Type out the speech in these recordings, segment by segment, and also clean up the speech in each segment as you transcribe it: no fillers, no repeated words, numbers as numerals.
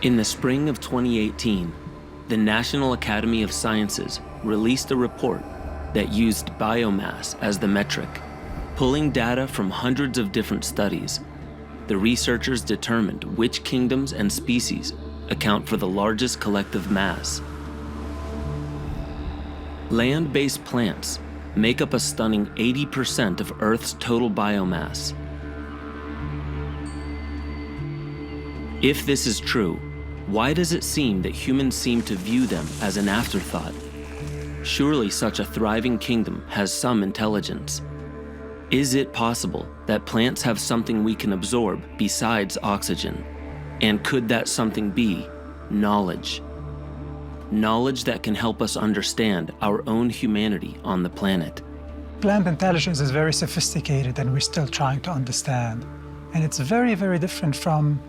In the spring of 2018, the National Academy of Sciences released a report that used biomass as the metric. Pulling data from hundreds of different studies, the researchers determined which kingdoms and species account for the largest collective mass. Land-based plants make up a stunning 80% of Earth's total biomass. If this is true, why does it seem that humans seem to view them as an afterthought? Surely such a thriving kingdom has some intelligence. Is it possible that plants have something we can absorb besides oxygen? And could that something be knowledge? Knowledge that can help us understand our own humanity on the planet. Plant intelligence is very sophisticated and we're still trying to understand. And it's very, very different from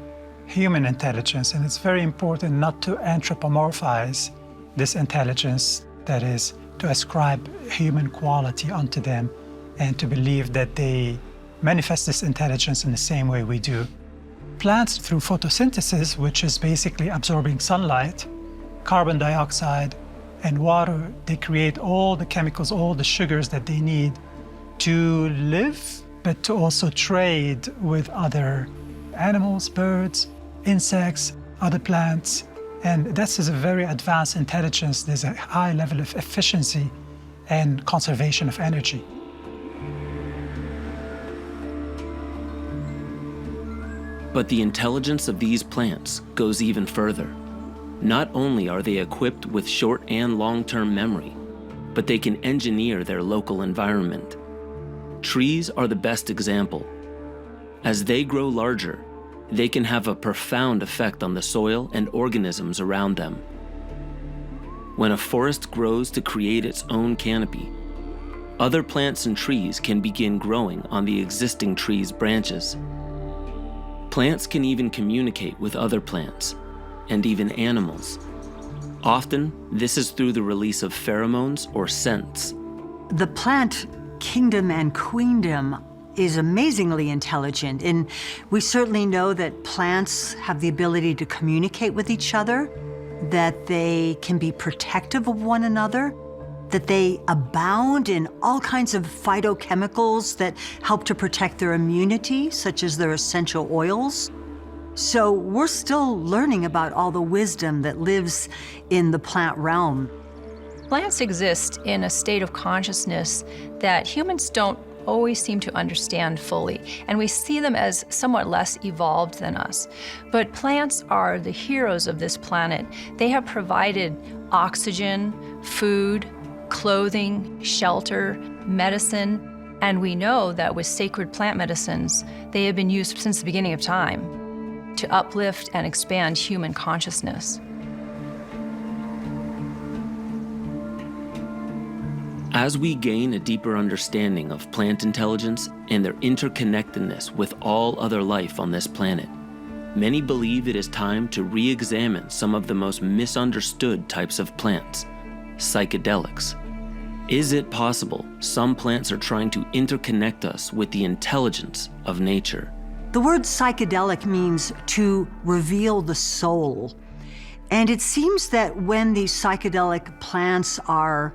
human intelligence, and it's very important not to anthropomorphize this intelligence, that is, to ascribe human quality onto them and to believe that they manifest this intelligence in the same way we do. Plants, through photosynthesis, which is basically absorbing sunlight, carbon dioxide, and water, they create all the chemicals, all the sugars that they need to live, but to also trade with other animals, birds, insects, other plants. And this is a very advanced intelligence. There's a high level of efficiency and conservation of energy. But the intelligence of these plants goes even further. Not only are they equipped with short and long-term memory, but they can engineer their local environment. Trees are the best example. As they grow larger, they can have a profound effect on the soil and organisms around them. When a forest grows to create its own canopy, other plants and trees can begin growing on the existing tree's branches. Plants can even communicate with other plants, and even animals. Often, this is through the release of pheromones or scents. The plant kingdom and queendom is amazingly intelligent, and we certainly know that plants have the ability to communicate with each other, that they can be protective of one another, that they abound in all kinds of phytochemicals that help to protect their immunity, such as their essential oils. So we're still learning about all the wisdom that lives in the plant realm. Plants exist in a state of consciousness that humans don't always seem to understand fully, and we see them as somewhat less evolved than us. But plants are the heroes of this planet. They have provided oxygen, food, clothing, shelter, medicine, and we know that with sacred plant medicines, they have been used since the beginning of time to uplift and expand human consciousness. As we gain a deeper understanding of plant intelligence and their interconnectedness with all other life on this planet, many believe it is time to re-examine some of the most misunderstood types of plants, psychedelics. Is it possible some plants are trying to interconnect us with the intelligence of nature? The word psychedelic means to reveal the soul. And it seems that when these psychedelic plants are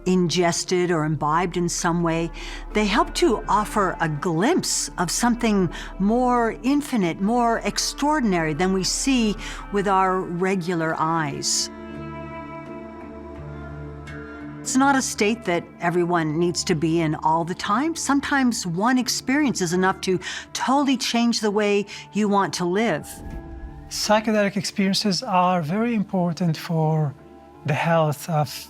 ingested or imbibed in some way, they help to offer a glimpse of something more infinite, more extraordinary than we see with our regular eyes. It's not a state that everyone needs to be in all the time. Sometimes one experience is enough to totally change the way you want to live. Psychedelic experiences are very important for the health of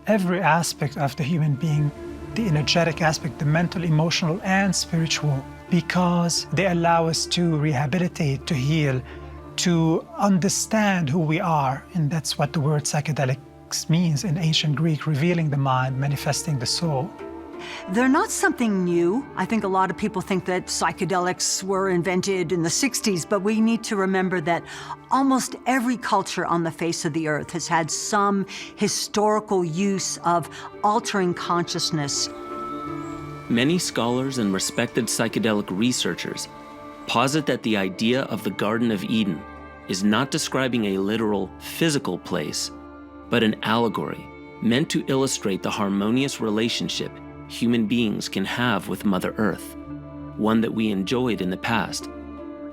every aspect of the human being, the energetic aspect, the mental, emotional, and spiritual, because they allow us to rehabilitate, to heal, to understand who we are. And that's what the word psychedelics means in ancient Greek, revealing the mind, manifesting the soul. They're not something new. I think a lot of people think that psychedelics were invented in the 60s, but we need to remember that almost every culture on the face of the earth has had some historical use of altering consciousness. Many scholars and respected psychedelic researchers posit that the idea of the Garden of Eden is not describing a literal physical place, but an allegory meant to illustrate the harmonious relationship human beings can have with Mother Earth, one that we enjoyed in the past,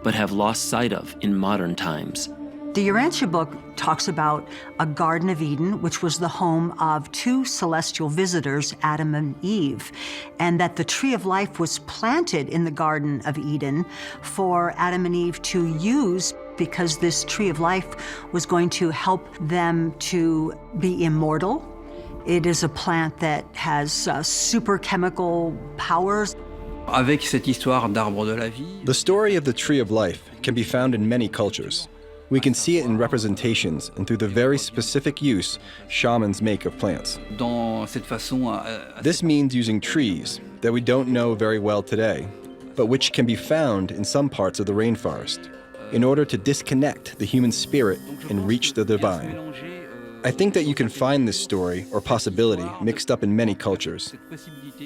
but have lost sight of in modern times. The Urantia book talks about a Garden of Eden, which was the home of two celestial visitors, Adam and Eve, and that the tree of life was planted in the Garden of Eden for Adam and Eve to use because this tree of life was going to help them to be immortal. It is a plant that has super chemical powers. Avec cette histoire d'arbre de la vie, The story of the tree of life can be found in many cultures. We can see it in representations and through the very specific use shamans make of plants. dans cette façon This means using trees that we don't know very well today, but which can be found in some parts of the rainforest, in order to disconnect the human spirit and reach the divine. I think that you can find this story or possibility mixed up in many cultures.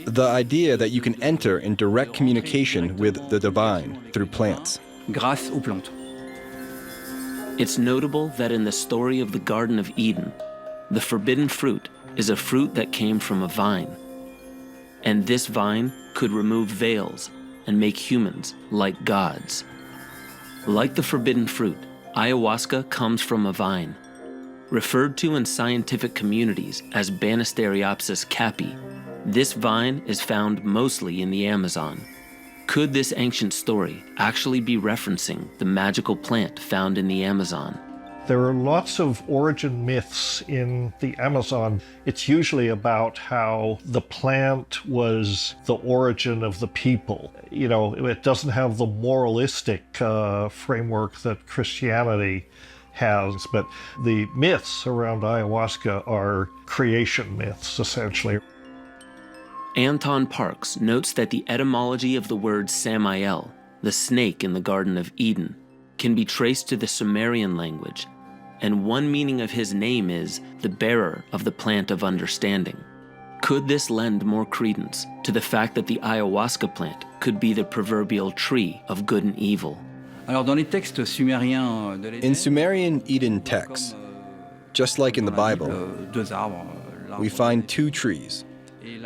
The idea that you can enter in direct communication with the divine through plants. grâce aux plantes. It's notable that in the story of the Garden of Eden, the forbidden fruit is a fruit that came from a vine. And this vine could remove veils and make humans like gods. Like the forbidden fruit, ayahuasca comes from a vine. Referred to in scientific communities as Banisteriopsis caapi, this vine is found mostly in the Amazon. Could this ancient story actually be referencing the magical plant found in the Amazon? There are lots of origin myths in the Amazon. It's usually about how the plant was the origin of the people. You know, it doesn't have the moralistic framework that Christianity has, but the myths around ayahuasca are creation myths, essentially. Anton Parks notes that the etymology of the word Samael, the snake in the Garden of Eden, can be traced to the Sumerian language, and one meaning of his name is the bearer of the plant of understanding. Could this lend more credence to the fact that the ayahuasca plant could be the proverbial tree of good and evil? Alors dans les textes sumériens de In Sumerian Eden texts, just like in the Bible, deux arbres, we find two trees,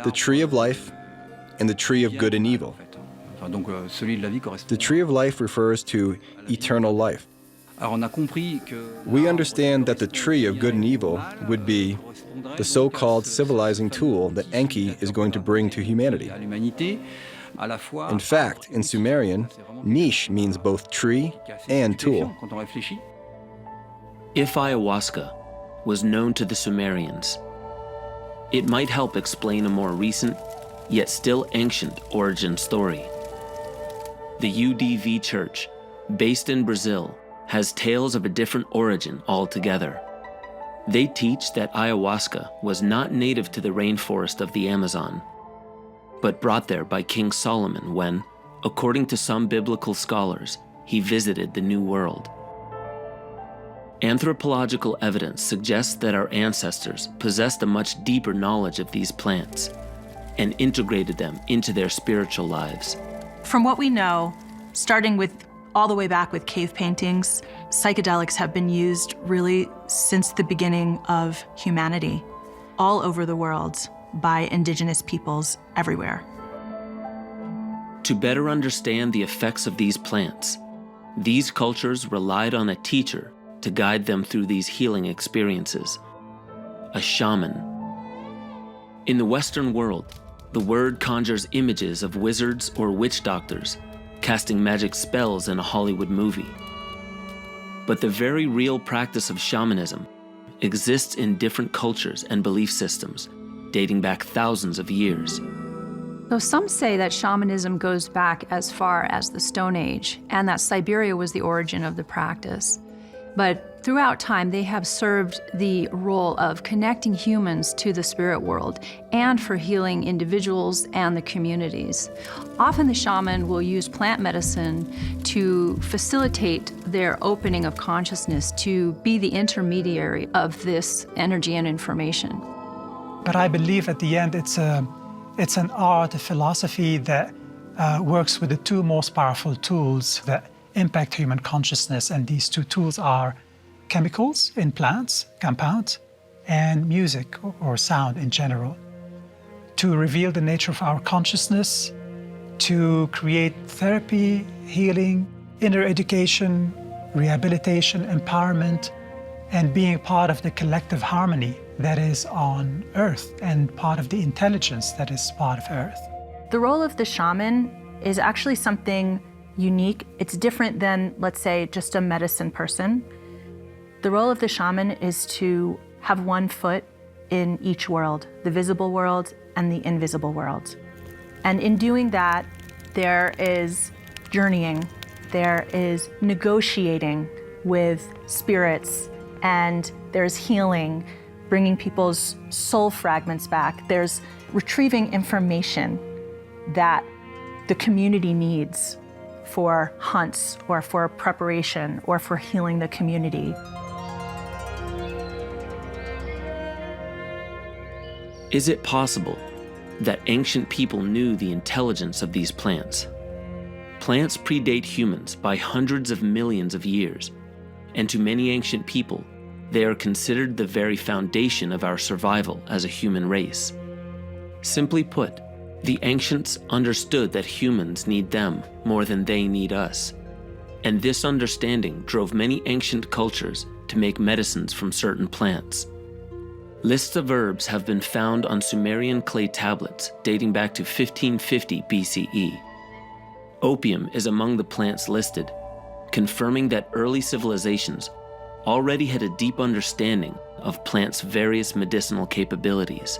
the tree of life and the tree of good and evil. Donc celui de la vie correspond. The tree of life refers to eternal life. Alors on a compris que We understand that the tree of good and evil would be the so-called civilizing tool that Enki is going to bring to humanity. à l'humanité, à la fois In fact, in Sumerian, niche means both tree and tool. quand on réfléchit. If ayahuasca was known to the Sumerians, it might help explain a more recent, yet still ancient origin story. The UDV Church, based in Brazil, has tales of a different origin altogether. They teach that ayahuasca was not native to the rainforest of the Amazon, but brought there by King Solomon when, according to some biblical scholars, he visited the New World. Anthropological evidence suggests that our ancestors possessed a much deeper knowledge of these plants and integrated them into their spiritual lives. From what we know, starting with all the way back with cave paintings, psychedelics have been used really since the beginning of humanity, all over the world, by indigenous peoples everywhere. To better understand the effects of these plants, these cultures relied on a teacher to guide them through these healing experiences, a shaman. In the Western world, the word conjures images of wizards or witch doctors casting magic spells in a Hollywood movie. But the very real practice of shamanism exists in different cultures and belief systems, dating back thousands of years. So some say that shamanism goes back as far as the Stone Age, and that Siberia was the origin of the practice. But throughout time, they have served the role of connecting humans to the spirit world and for healing individuals and the communities. Often the shaman will use plant medicine to facilitate their opening of consciousness, to be the intermediary of this energy and information. But I believe at the end it's an art, a philosophy that works with the two most powerful tools that impact human consciousness. And these two tools are chemicals in plants, compounds, and music or sound in general, to reveal the nature of our consciousness, to create therapy, healing, inner education, rehabilitation, empowerment, and being part of the collective harmony that is on Earth and part of the intelligence that is part of Earth. The role of the shaman is actually something unique. It's different than, let's say, just a medicine person. The role of the shaman is to have one foot in each world, the visible world and the invisible world. And in doing that, there is journeying, there is negotiating with spirits, and there's healing, bringing people's soul fragments back. There's retrieving information that the community needs for hunts or for preparation or for healing the community. Is it possible that ancient people knew the intelligence of these plants? Plants predate humans by hundreds of millions of years, and to many ancient people, they are considered the very foundation of our survival as a human race. Simply put, the ancients understood that humans need them more than they need us, and this understanding drove many ancient cultures to make medicines from certain plants. Lists of herbs have been found on Sumerian clay tablets dating back to 1550 BCE. Opium is among the plants listed, confirming that early civilizations already had a deep understanding of plants' various medicinal capabilities.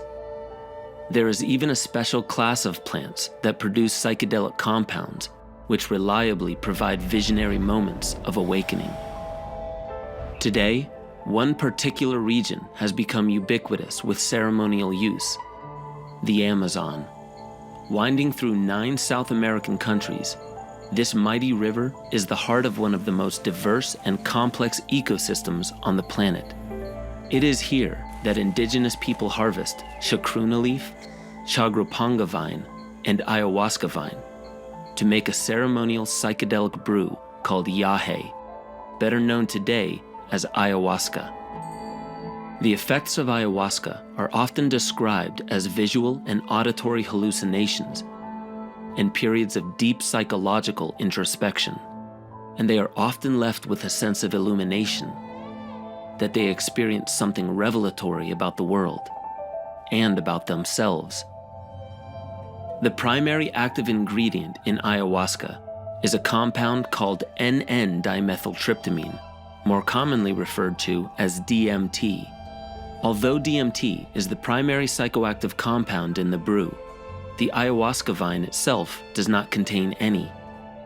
There is even a special class of plants that produce psychedelic compounds, which reliably provide visionary moments of awakening. Today, one particular region has become ubiquitous with ceremonial use: the Amazon. Winding through 9 South American countries, this mighty river is the heart of one of the most diverse and complex ecosystems on the planet. It is here that indigenous people harvest chacruna leaf, chagropanga vine, and ayahuasca vine to make a ceremonial psychedelic brew called yahe, better known today as ayahuasca. The effects of ayahuasca are often described as visual and auditory hallucinations and periods of deep psychological introspection, and they are often left with a sense of illumination, that they experience something revelatory about the world and about themselves. The primary active ingredient in ayahuasca is a compound called N,N-dimethyltryptamine, more commonly referred to as DMT. Although DMT is the primary psychoactive compound in the brew, the ayahuasca vine itself does not contain any.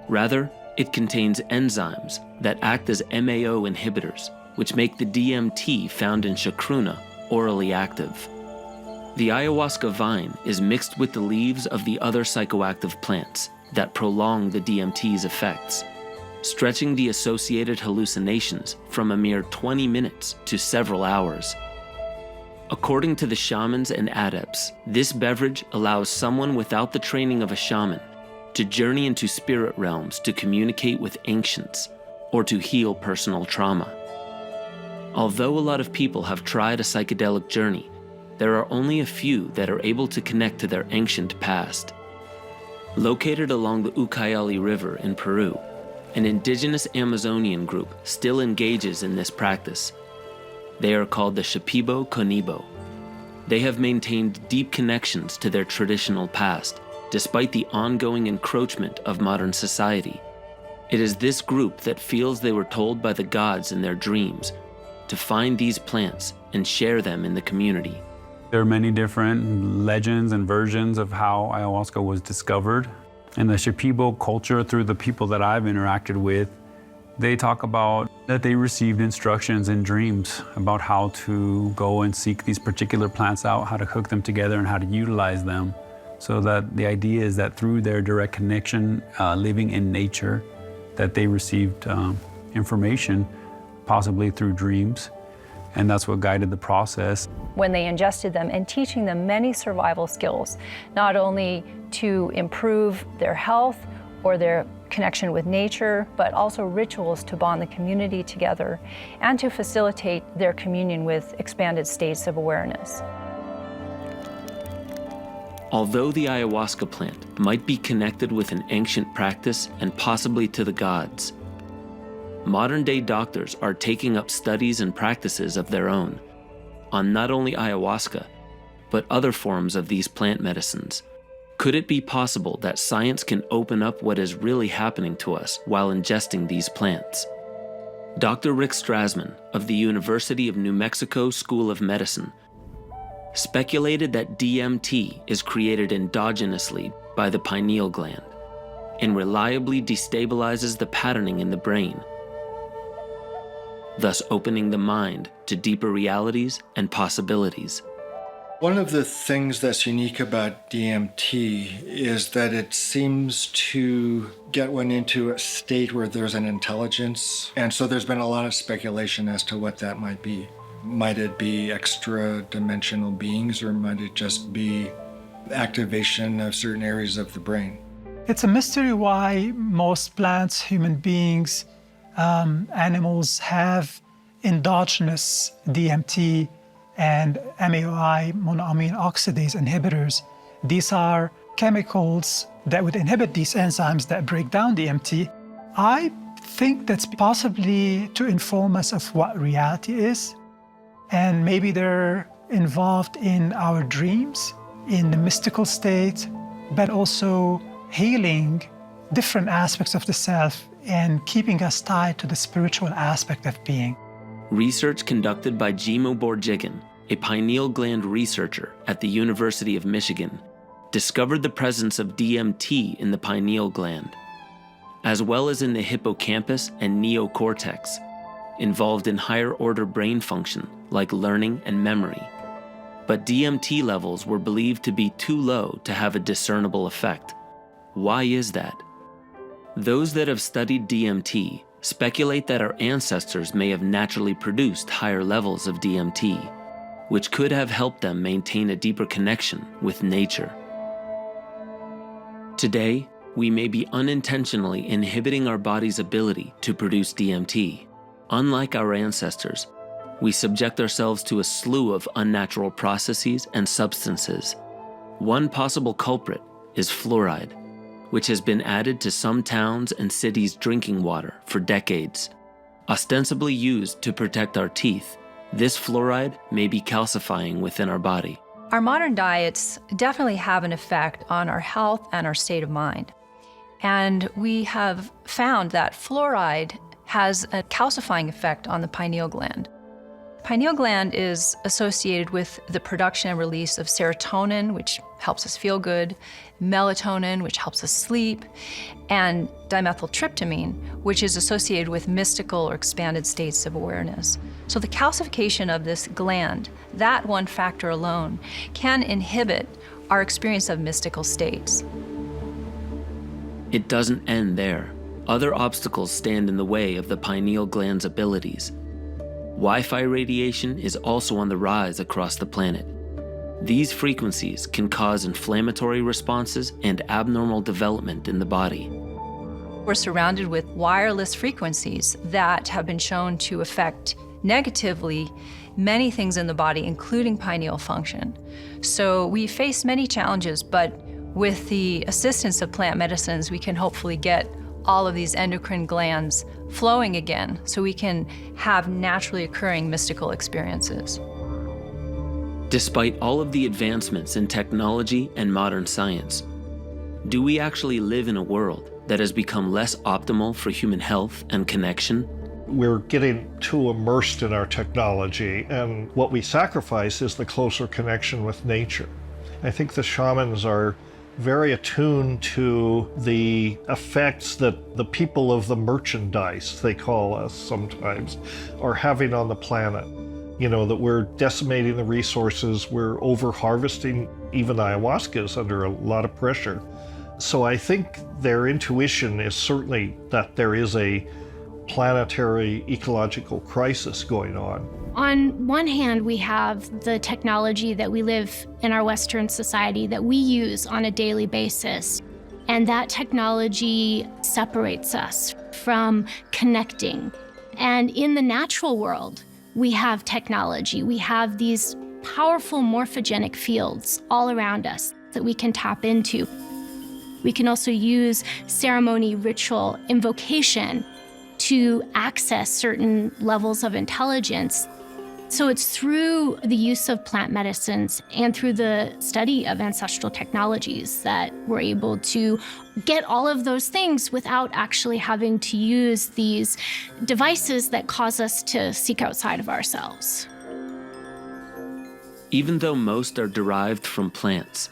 Rather, it contains enzymes that act as MAO inhibitors, which make the DMT found in chacruna orally active. The ayahuasca vine is mixed with the leaves of the other psychoactive plants that prolong the DMT's effects, stretching the associated hallucinations from a mere 20 minutes to several hours. According to the shamans and adepts, this beverage allows someone without the training of a shaman to journey into spirit realms to communicate with ancients or to heal personal trauma. Although a lot of people have tried a psychedelic journey, there are only a few that are able to connect to their ancient past. Located along the Ucayali River in Peru, an indigenous Amazonian group still engages in this practice. They are called the Shipibo Conibo. They have maintained deep connections to their traditional past, despite the ongoing encroachment of modern society. It is this group that feels they were told by the gods in their dreams to find these plants and share them in the community. There are many different legends and versions of how ayahuasca was discovered. In the Shipibo culture, through the people that I've interacted with, they talk about that they received instructions in dreams about how to go and seek these particular plants out, how to cook them together, and how to utilize them. So that the idea is that through their direct connection, living in nature, that they received information, possibly through dreams, and that's what guided the process. When they ingested them and teaching them many survival skills, not only to improve their health or their connection with nature, but also rituals to bond the community together and to facilitate their communion with expanded states of awareness. Although the ayahuasca plant might be connected with an ancient practice and possibly to the gods, modern-day doctors are taking up studies and practices of their own on not only ayahuasca, but other forms of these plant medicines. Could it be possible that science can open up what is really happening to us while ingesting these plants? Dr. Rick Strassman of the University of New Mexico School of Medicine speculated that DMT is created endogenously by the pineal gland and reliably destabilizes the patterning in the brain, thus opening the mind to deeper realities and possibilities. One of the things that's unique about DMT is that it seems to get one into a state where there's an intelligence. And so there's been a lot of speculation as to what that might be. Might it be extra-dimensional beings, or might it just be activation of certain areas of the brain? It's a mystery why most plants, human beings, animals have endogenous DMT and MAOI, monoamine oxidase inhibitors. These are chemicals that would inhibit these enzymes that break down DMT. I think that's possibly to inform us of what reality is. And maybe they're involved in our dreams, in the mystical state, but also healing different aspects of the self and keeping us tied to the spiritual aspect of being. Research conducted by Jimo Borjigan, a pineal gland researcher at the University of Michigan, discovered the presence of DMT in the pineal gland, as well as in the hippocampus and neocortex, involved in higher-order brain function like learning and memory. But DMT levels were believed to be too low to have a discernible effect. Why is that? Those that have studied DMT speculate that our ancestors may have naturally produced higher levels of DMT, which could have helped them maintain a deeper connection with nature. Today, we may be unintentionally inhibiting our body's ability to produce DMT. Unlike our ancestors, we subject ourselves to a slew of unnatural processes and substances. One possible culprit is fluoride, which has been added to some towns and cities' drinking water for decades. Ostensibly used to protect our teeth, this fluoride may be calcifying within our body. Our modern diets definitely have an effect on our health and our state of mind. And we have found that fluoride has a calcifying effect on the pineal gland. Pineal gland is associated with the production and release of serotonin, which helps us feel good, melatonin, which helps us sleep, and dimethyltryptamine, which is associated with mystical or expanded states of awareness. So the calcification of this gland, that one factor alone, can inhibit our experience of mystical states. It doesn't end there. Other obstacles stand in the way of the pineal gland's abilities. Wi-Fi radiation is also on the rise across the planet. These frequencies can cause inflammatory responses and abnormal development in the body. We're surrounded with wireless frequencies that have been shown to affect negatively many things in the body, including pineal function. So we face many challenges, but with the assistance of plant medicines, we can hopefully get all of these endocrine glands flowing again so we can have naturally occurring mystical experiences. Despite all of the advancements in technology and modern science, do we actually live in a world that has become less optimal for human health and connection? We're getting too immersed in our technology, and what we sacrifice is the closer connection with nature. I think the shamans are very attuned to the effects that the people of the merchandise, they call us sometimes, are having on the planet. You know, that we're decimating the resources, we're over-harvesting. Even ayahuasca is under a lot of pressure. So I think their intuition is certainly that there is a planetary ecological crisis going on. On one hand, we have the technology that we live in our Western society that we use on a daily basis. And that technology separates us from connecting. And in the natural world, we have technology. We have these powerful morphogenic fields all around us that we can tap into. We can also use ceremony, ritual, invocation to access certain levels of intelligence. So it's through the use of plant medicines and through the study of ancestral technologies that we're able to get all of those things without actually having to use these devices that cause us to seek outside of ourselves. Even though most are derived from plants,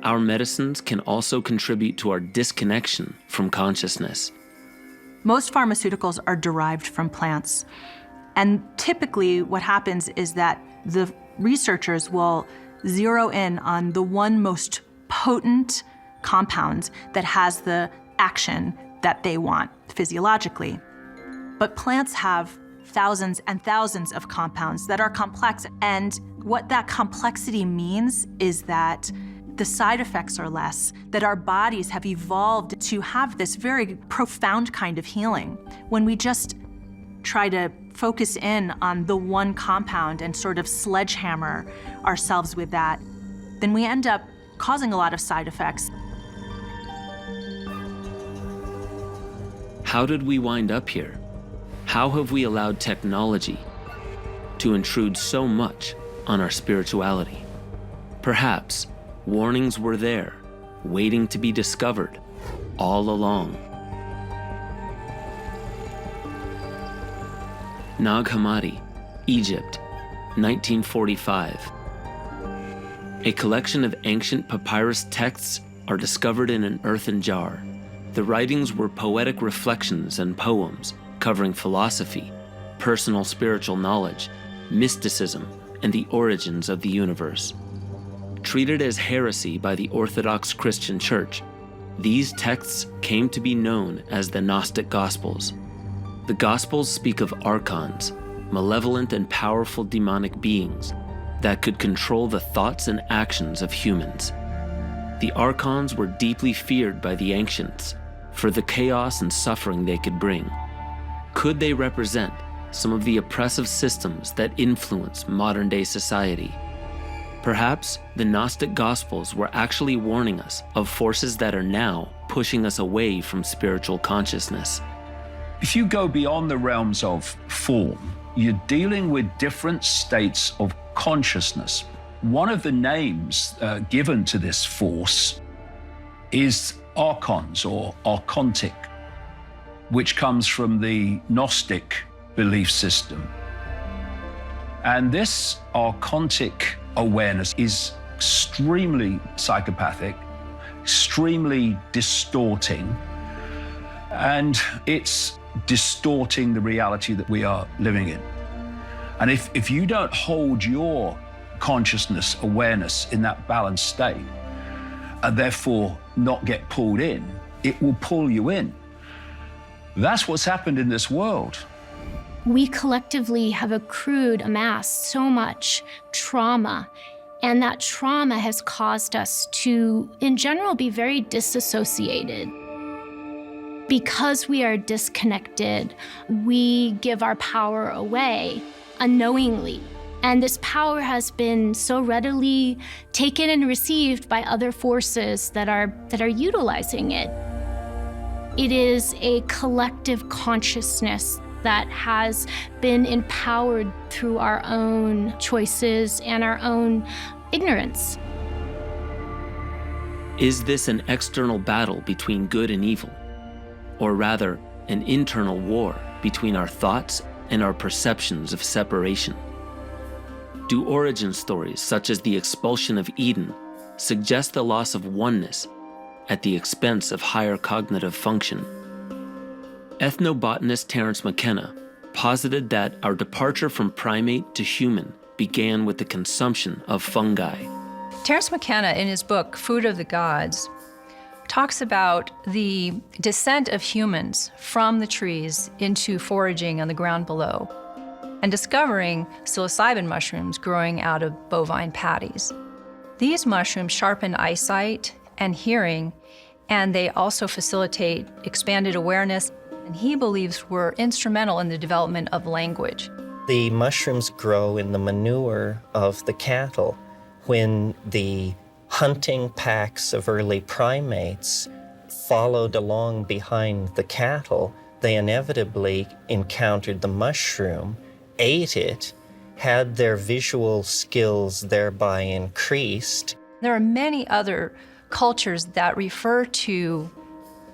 our medicines can also contribute to our disconnection from consciousness. Most pharmaceuticals are derived from plants. And typically what happens is that the researchers will zero in on the one most potent compound that has the action that they want physiologically. But plants have thousands and thousands of compounds that are complex. And what that complexity means is that the side effects are less, that our bodies have evolved to have this very profound kind of healing. When we just try to focus in on the one compound and sort of sledgehammer ourselves with that, then we end up causing a lot of side effects. How did we wind up here? How have we allowed technology to intrude so much on our spirituality? Perhaps warnings were there, waiting to be discovered all along. Nag Hammadi, Egypt, 1945. A collection of ancient papyrus texts are discovered in an earthen jar. The writings were poetic reflections and poems covering philosophy, personal spiritual knowledge, mysticism, and the origins of the universe. Treated as heresy by the Orthodox Christian Church, these texts came to be known as the Gnostic Gospels. The Gospels speak of archons, malevolent and powerful demonic beings that could control the thoughts and actions of humans. The archons were deeply feared by the ancients for the chaos and suffering they could bring. Could they represent some of the oppressive systems that influence modern-day society? Perhaps the Gnostic Gospels were actually warning us of forces that are now pushing us away from spiritual consciousness. If you go beyond the realms of form, you're dealing with different states of consciousness. One of the names given to this force is archons or archontic, which comes from the Gnostic belief system. And this archontic awareness is extremely psychopathic, extremely distorting, and it's distorting the reality that we are living in. And if you don't hold your consciousness, awareness in that balanced state, and therefore not get pulled in, it will pull you in. That's what's happened in this world. We collectively have amassed so much trauma, and that trauma has caused us to, in general, be very disassociated. Because we are disconnected, we give our power away unknowingly. And this power has been so readily taken and received by other forces that are utilizing it. It is a collective consciousness that has been empowered through our own choices and our own ignorance. Is this an external battle between good and evil? Or rather, an internal war between our thoughts and our perceptions of separation? Do origin stories such as the expulsion of Eden suggest the loss of oneness at the expense of higher cognitive function? Ethnobotanist Terence McKenna posited that our departure from primate to human began with the consumption of fungi. Terence McKenna, in his book, Food of the Gods, talks about the descent of humans from the trees into foraging on the ground below and discovering psilocybin mushrooms growing out of bovine patties. These mushrooms sharpen eyesight and hearing and they also facilitate expanded awareness, and he believes were instrumental in the development of language. The mushrooms grow in the manure of the cattle. When the hunting packs of early primates followed along behind the cattle, they inevitably encountered the mushroom, ate it, had their visual skills thereby increased. There are many other cultures that refer to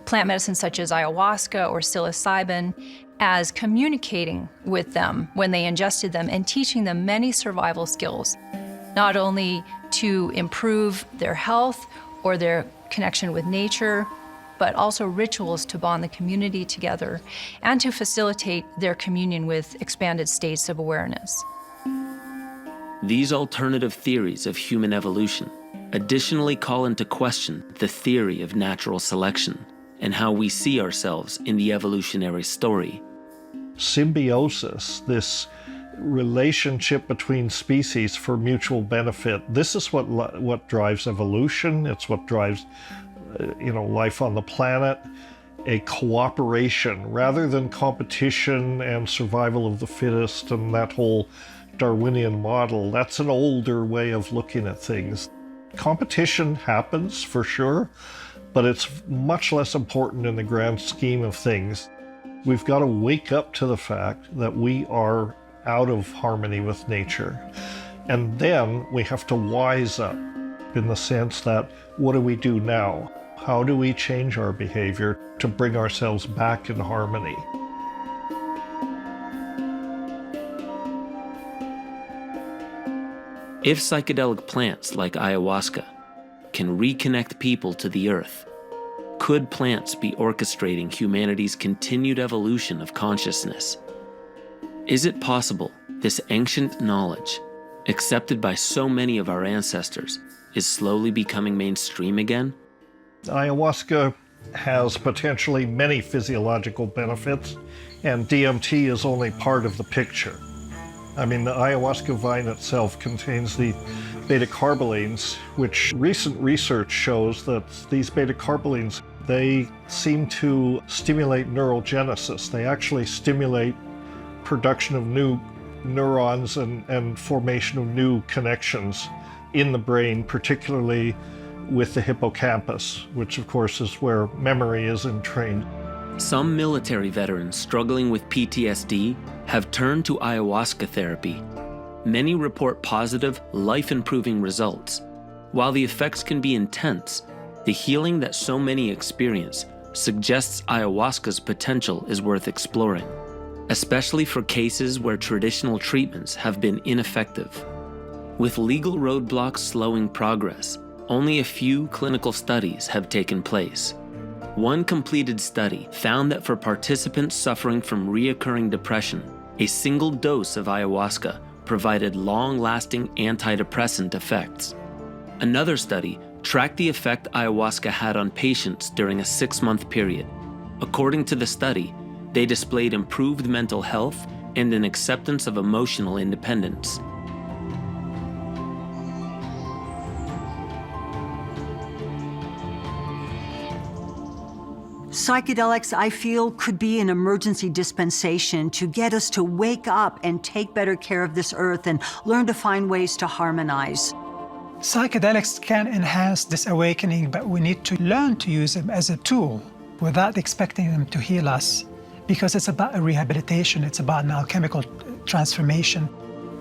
plant medicine such as ayahuasca or psilocybin as communicating with them when they ingested them and teaching them many survival skills, not only to improve their health or their connection with nature, but also rituals to bond the community together and to facilitate their communion with expanded states of awareness. These alternative theories of human evolution additionally call into question the theory of natural selection and how we see ourselves in the evolutionary story. Symbiosis, this relationship between species for mutual benefit, this is what drives evolution. It's what drives life on the planet. A cooperation rather than competition and survival of the fittest and that whole Darwinian model. That's an older way of looking at things. Competition happens for sure, but it's much less important in the grand scheme of things. We've got to wake up to the fact that we are out of harmony with nature. And then we have to wise up in the sense that, what do we do now? How do we change our behavior to bring ourselves back in harmony? If psychedelic plants like ayahuasca can reconnect people to the earth, could plants be orchestrating humanity's continued evolution of consciousness? Is it possible this ancient knowledge, accepted by so many of our ancestors, is slowly becoming mainstream again? Ayahuasca has potentially many physiological benefits, and DMT is only part of the picture. I mean, the ayahuasca vine itself contains the beta-carbolines, which recent research shows that these beta-carbolines, they seem to stimulate neurogenesis. They actually stimulate production of new neurons and formation of new connections in the brain, particularly with the hippocampus, which of course is where memory is entrained. Some military veterans struggling with PTSD have turned to ayahuasca therapy. Many report positive, life-improving results. While the effects can be intense, the healing that so many experience suggests ayahuasca's potential is worth exploring, especially for cases where traditional treatments have been ineffective. With legal roadblocks slowing progress, only a few clinical studies have taken place. One completed study found that for participants suffering from reoccurring depression, a single dose of ayahuasca provided long-lasting antidepressant effects. Another study tracked the effect ayahuasca had on patients during a 6-month period. According to the study, they displayed improved mental health and an acceptance of emotional independence. Psychedelics, I feel, could be an emergency dispensation to get us to wake up and take better care of this earth and learn to find ways to harmonize. Psychedelics can enhance this awakening, but we need to learn to use them as a tool without expecting them to heal us, because it's about a rehabilitation, it's about an alchemical transformation.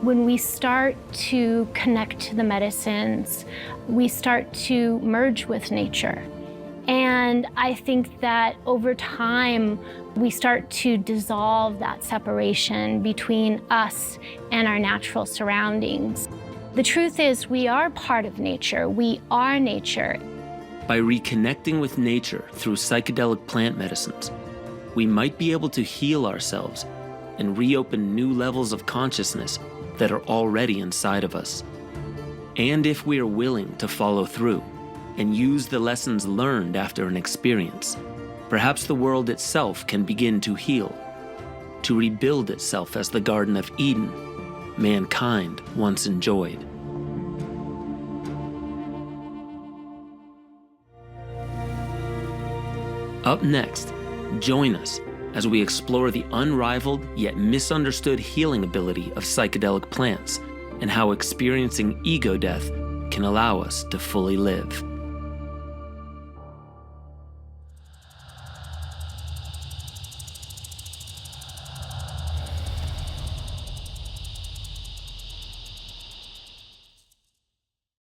When we start to connect to the medicines, we start to merge with nature. And I think that over time, we start to dissolve that separation between us and our natural surroundings. The truth is, we are part of nature. We are nature. By reconnecting with nature through psychedelic plant medicines, we might be able to heal ourselves and reopen new levels of consciousness that are already inside of us. And if we are willing to follow through and use the lessons learned after an experience, perhaps the world itself can begin to heal, to rebuild itself as the Garden of Eden mankind once enjoyed. Up next, join us as we explore the unrivaled yet misunderstood healing ability of psychedelic plants and how experiencing ego death can allow us to fully live.